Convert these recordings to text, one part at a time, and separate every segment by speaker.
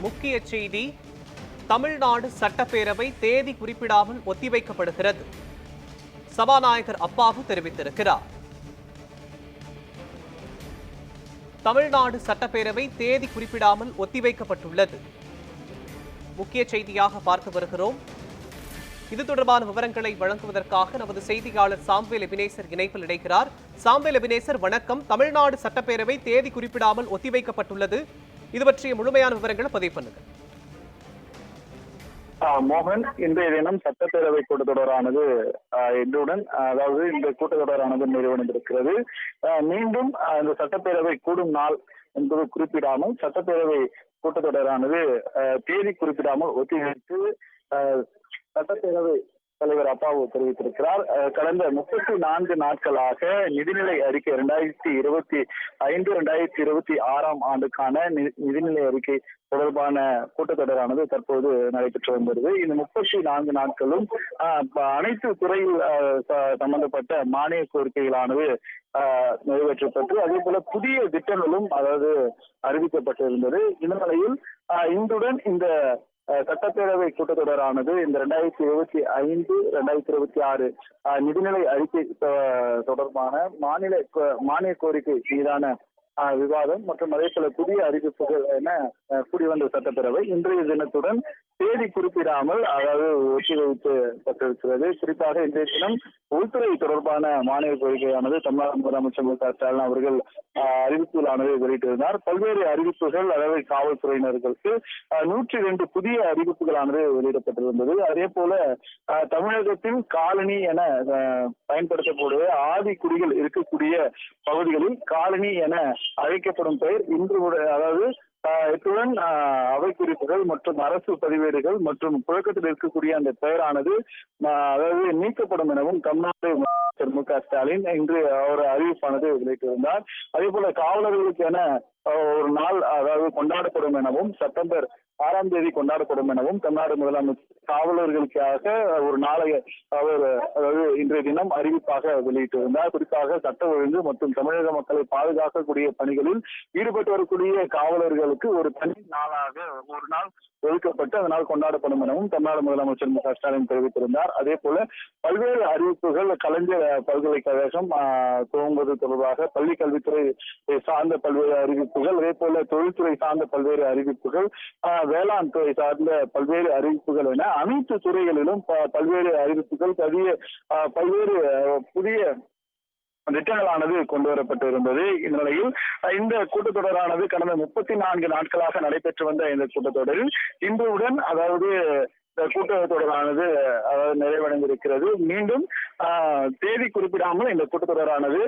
Speaker 1: முக்கிய செய்தி. தமிழ்நாடு சட்டப்பேரவை தேதி குறிப்பிடாமல் ஒத்திவைக்கப்படுகிறது. சபாநாயகர் அப்பாவு தெரிவித்திருக்கிறார். தமிழ்நாடு சட்டப்பேரவை தேதி குறிப்பிடாமல் ஒத்திவைக்கப்பட்டுள்ளது. முக்கிய செய்தியாக பார்த்து வருகிறோம். இது தொடர்பான விவரங்களை வழங்குவதற்காக நமது செய்தியாளர் சாம்வேல் எபினேசர் இணைப்பில் இணைக்கிறார். சாம்வேல் எபினேசர், வணக்கம். தமிழ்நாடு சட்டப்பேரவை தேதி குறிப்பிடாமல் ஒத்திவைக்கப்பட்டுள்ளது. இது பற்றிய முழுமையான விவரங்களை பதிவு பண்ணுங்க.
Speaker 2: மோகன், இன்றைய தினம் சட்டப்பேரவை கூட்டத்தொடரானது இன்றுடன் அதாவது இந்த கூட்டத்தொடரானது நிறைவடைந்திருக்கிறது. மீண்டும் இந்த சட்டப்பேரவை கூடும் நாள் என்பது குறிப்பிடாமல் சட்டப்பேரவை கூட்டத்தொடரானது தேதி குறிப்பிடாமல் ஒத்திவைத்து சட்டப்பேரவை தலைவர் அப்பாவு தெரிவித்திருக்கிறார். கடந்த 34 நாட்களாக நிதிநிலை அறிக்கை 2025-2026 ஆண்டுக்கான நிதிநிலை அறிக்கை தொடர்பான கூட்டத்தொடரானது தற்போது நடைபெற்று வருகிறது. இந்த 34 நாட்களும் அனைத்து துறையில் சம்பந்தப்பட்ட மானிய கோரிக்கைகளானது நிறைவேற்றப்பட்டு அதே போல புதிய திட்டங்களும் அறிவிக்கப்பட்டிருந்தது. இந்த நிலையில் இன்றுடன் இந்த சட்டப்பேரவை கூட்டத்தொடரானது இந்த 2025-2026 நிதிநிலை அறிக்கை தொடர்பான மானிய கோரிக்கை மீதான விவாதம் மற்றும் அதே போல புதிய அறிவிப்புகள் என கூடி வந்த சட்டப்பேரவை இன்றைய தினத்துடன் தேதி குறிப்பிடாமல் ஒத்திவைக்கப்பட்டிருக்கிறது. குறிப்பாக இன்றைய தினம் உள்துறை தொடர்பான மானிய கோரிக்கையானது தமிழ்நாடு முதலமைச்சர் மு க ஸ்டாலின் அவர்கள் அறிவிப்புகளானது வெளியிட்டிருந்தார். பல்வேறு அறிவிப்புகள் காவல்துறையினர்களுக்கு 102 புதிய அறிவிப்புகளானது வெளியிடப்பட்டிருந்தது. அதே போல தமிழகத்தில் காலனி என பயன்படுத்தக்கூடிய ஆதி குடிகள் இருக்கக்கூடிய பகுதிகளில் காலனி என அழைக்கப்படும் பெயர் இன்று இத்துடன் அவை குறிப்புகள் மற்றும் அரசு பதிவேடுகள் மற்றும் புழக்கத்தில் இருக்கக்கூடிய அந்த பெயரானது நீக்கப்படும் எனவும் தமிழ்நாடு முதலமைச்சர் மு க ஸ்டாலின் இன்று அவர் அறிவிப்பானது வெளியிட்டிருந்தார். அதே போல காவலர்களுக்கு என ஒரு நாள் கொண்டாடப்படும் எனவும் செப்டம்பர் 6ஆம் தேதி கொண்டாடப்படும் எனவும் தமிழ்நாடு முதலமைச்சர் காவலர்களுக்காக ஒரு நாளை அவர் இன்றைய தினம் அறிவிப்பாக வெளியிட்டிருந்தார். குறிப்பாக சட்ட ஒழுங்கு மற்றும் தமிழக மக்களை பாதுகாக்கக்கூடிய பணிகளில் ஈடுபட்டு வரக்கூடிய காவலர்களுக்கு ஒரு தனி நாளாக ஒரு நாள் ஒதுக்கப்பட்டு அதனால் கொண்டாடப்படும் எனவும் தமிழ்நாடு முதலமைச்சர் மு க ஸ்டாலின் தெரிவித்திருந்தார். அதே போல பல்வேறு அறிவிப்புகள் கலைஞர் பல்கலைக்கழகம் துவங்குவது தொடர்பாக பள்ளி கல்வித்துறை சார்ந்த பல்வேறு அறிவிப்புகள், அதே போல தொழில்துறை சார்ந்த பல்வேறு அறிவிப்புகள், வேளாண் துறை சார்ந்த பல்வேறு அறிவிப்புகள் என அனைத்து துறைகளிலும் பல்வேறு அறிவிப்புகள் பல்வேறு புதிய திட்டங்களானது கொண்டு வரப்பட்டு இருந்தது. இந்நிலையில் இந்த கூட்டத்தொடரானது கடந்த 34 நாட்களாக நடைபெற்று வந்த இந்த கூட்டத்தொடரில் இன்றுடன் இந்த கூட்டத்தொடரானது நிறைவடைந்திருக்கிறது. மீண்டும் தேதி குறிப்பிடாமல் இந்த கூட்டத்தொடரானது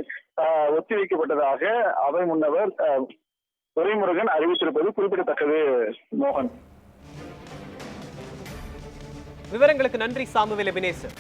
Speaker 2: ஒத்திவைக்கப்பட்டதாக அவை முன்னவர் துரைமுருகன் அறிவித்திருப்பது குறிப்பிடத்தக்கது. மோகன்,
Speaker 1: விவரங்களுக்கு நன்றி சாமுவேல் எபினேசர்.